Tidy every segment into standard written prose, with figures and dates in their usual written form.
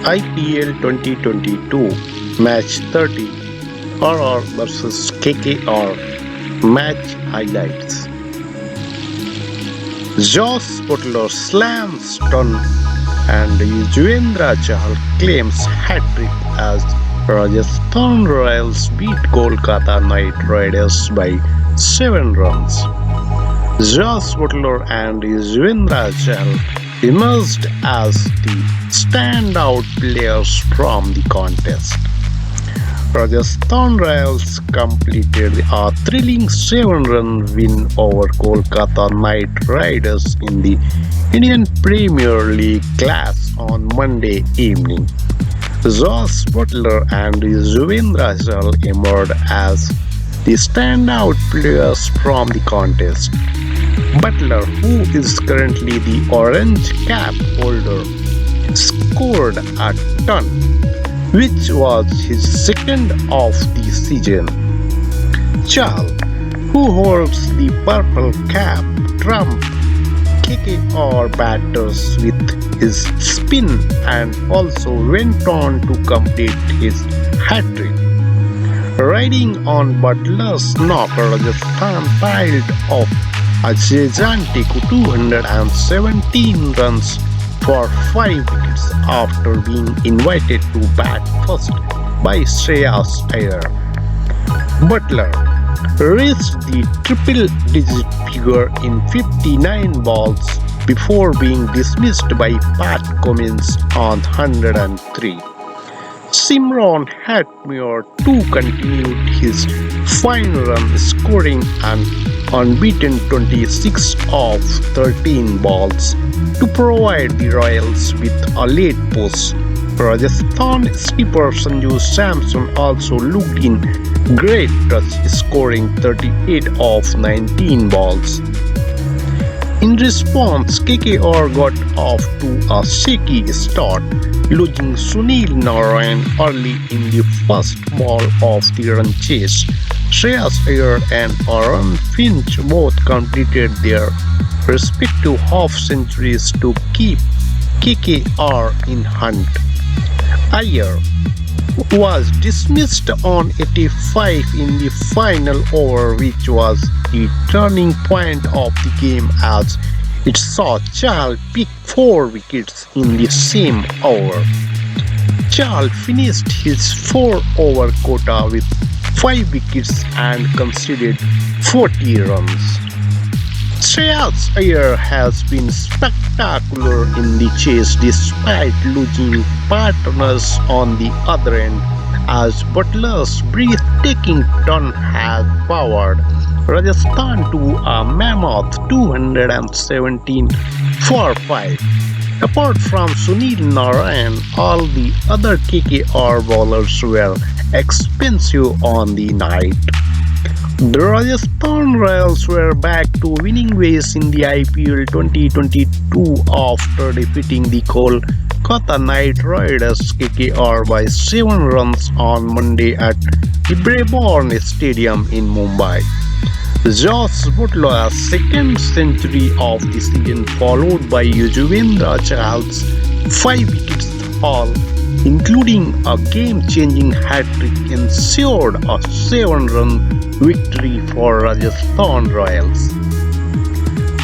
IPL 2022 Match 30 RR vs KKR Match Highlights. Jos Buttler slams ton and Yuzvendra Chahal claims hattrick as Rajasthan Royals beat Kolkata Knight Riders by 7 runs. Jos Buttler and Yuzvendra Chahal emerged as the standout players from the contest. Rajasthan Royals completed a thrilling 7-run win over Kolkata Knight Riders in the Indian Premier League clash on Monday evening. Jos Buttler and Yuzvendra Chahal emerged as the standout players from the contest. Buttler, who is currently the orange cap holder, scored a ton, which was his second of the season. Chahal, who holds the purple cap, trumped KKR batters with his spin and also went on to complete his hat-trick. Riding on Buttler's knock, Rajasthan piled off a gigantic 217 runs for 5 wickets after being invited to bat first by Shreyas Iyer. Buttler reached the triple-digit figure in 59 balls before being dismissed by Pat Cummins on 103. Simran Hatmir too continued his fine run, scoring an unbeaten 26 of 13 balls to provide the Royals with a late push. Rajasthan skipper Sanju Samson also looked in great touch, scoring 38 of 19 balls. In response, KKR got off to a shaky start, losing Sunil Narayan early in the first ball of the run chase. Shreyas Iyer and Aaron Finch both completed their respective half-centuries to keep KKR in hunt. Iyer was dismissed on 85 in the final over, which was the turning point of the game as it saw Chahal pick 4 wickets in the same over. Chahal finished his 4-over quota with 5 wickets and conceded 40 runs. Shreyas Iyer has been spectacular in the chase despite losing partners on the other end, as Buttler's breathtaking turn has powered Rajasthan to a mammoth 217 for 5. Apart from Sunil Narayan, all the other KKR bowlers were expensive on the night. The Rajasthan Royals were back to winning ways in the IPL 2022 after defeating the Kolkata Knight Riders KKR by 7 runs on Monday at the Brabourne Stadium in Mumbai. Jos Buttler's second century of the season, followed by Yuzvendra Chahal's 5 wickets haul, including a game-changing hat-trick, ensured a 7-run victory for Rajasthan Royals.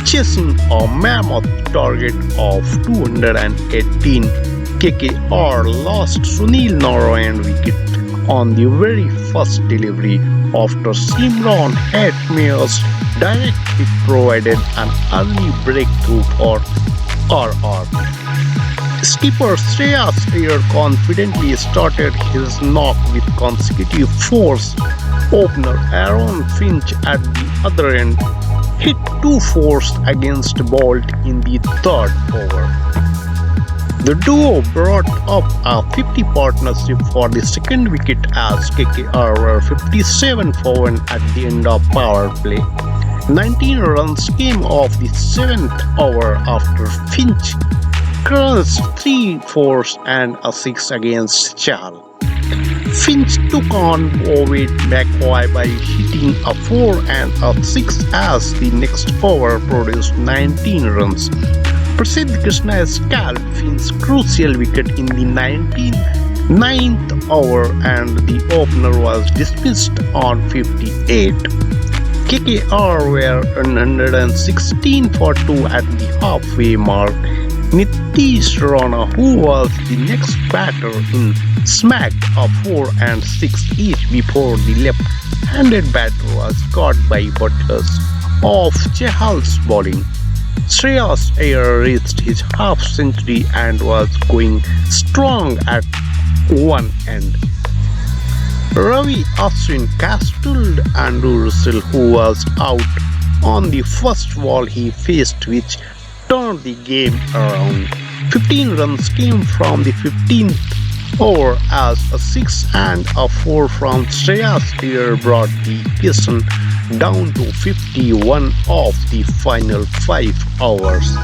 Chasing a mammoth target of 218, KKR lost Sunil Narayan wicket on the very first delivery after Simran Hatmir's direct hit provided an early breakthrough for RR. Skipper Shreyas Iyer confidently started his knock with consecutive 4s. Opener Aaron Finch at the other end hit 2 4s against Bolt in the 3rd over. The duo brought up a 50 partnership for the second wicket as KKR were 57 for 1 at the end of power play. 19 runs came off the 7th over after Finch crunched 3 4s and a 6 against Chahal. Finch took on Ovid McCoy by hitting a 4 and a 6 as the next over produced 19 runs. Prasidh Krishna scalped Finn's crucial wicket in the 99th over and the opener was dismissed on 58. KKR were 116 for 2 at the halfway mark. Nitish Rana, who was the next batter in, smacked a 4 and 6 each before the left-handed batter was caught by Buttler's off Chahal's bowling. Shreyas Iyer reached his half-century and was going strong at one end. Ravi Ashwin castled Andrew Russell, who was out on the first ball he faced, which turned the game around. 15 runs came from the 15th over as a 6 and a 4 from Shreyas Iyer brought the equation down to 51 of the final 5 hours.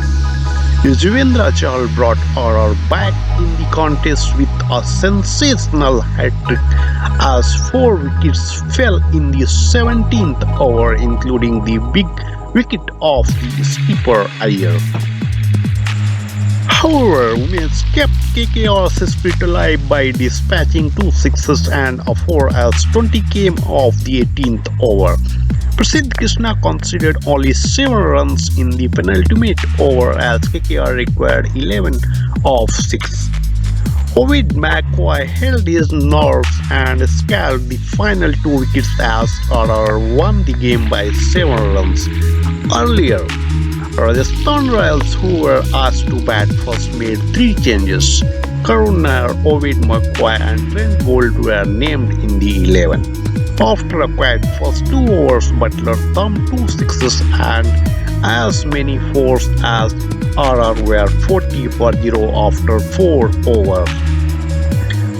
Yuzvendra Chahal brought RR back in the contest with a sensational hat-trick as 4 wickets fell in the 17th over, including the big wicket of the skipper Iyer. However, Women's kept KKR's spirit alive by dispatching 2 sixes and a 4 as 20 came off the 18th over. Prasidh Krishna conceded only 7 runs in the penultimate over as KKR required 11 of 6. Ovid McCoy held his nerves and scalped the final 2 wickets as RR won the game by 7 runs. Earlier, Rajasthan Royals, who were asked to bat first, made 3 changes. Karun Nair, Ovid McCoy and Trent Boult were named in the 11. After a quiet first 2 overs, Buttler thumped 2 sixes and as many 4s as RR were 40 for 0 after 4 overs.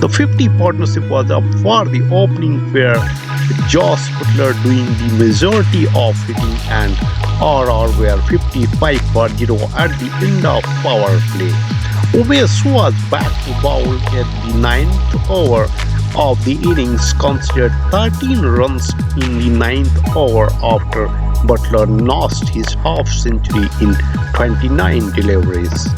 The 50 partnership was up for the opening pair, with Jos Buttler doing the majority of hitting and RR were 55 for 0 at the end of power play. Obeys was back to bowl at the 9th over of the innings, considered 13 runs in the 9th over after Buttler notched his half-century in 29 deliveries.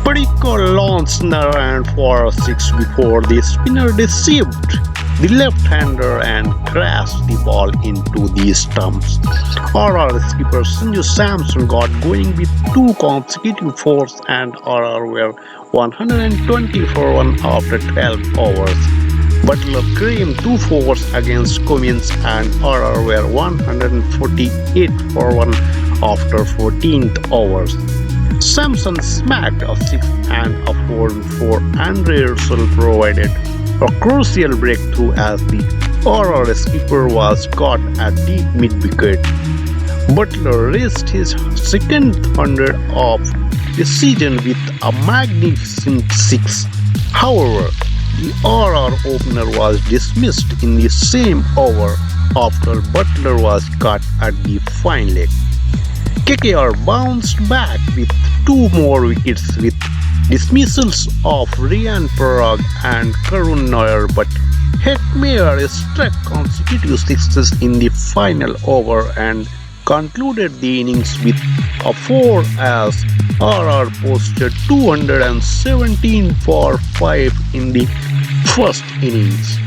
Padikkal launched Narayan for a 6 before the spinner deceived the left-hander and crashed the ball into the stumps. RR skipper Sanju Samson got going with 2 consecutive 4s and RR were 120 for 1 after 12 overs. Buttler claimed 2 4s against Cummins and RR were 148 for 1 after 14th overs. Samson smacked a 6 and a 4 before Andre Russell provided a crucial breakthrough as the RR skipper was caught at the mid-wicket. Buttler reached his second 100 of the season with a magnificent 6. However, the RR opener was dismissed in the same over after Buttler was caught at the fine leg. KKR bounced back with 2 more wickets with dismissals of Rian Parag and Karun Nair, but Hetmeyer struck consecutive 6s in the final over and concluded the innings with a 4 as RR posted 217 for 5 in the first innings.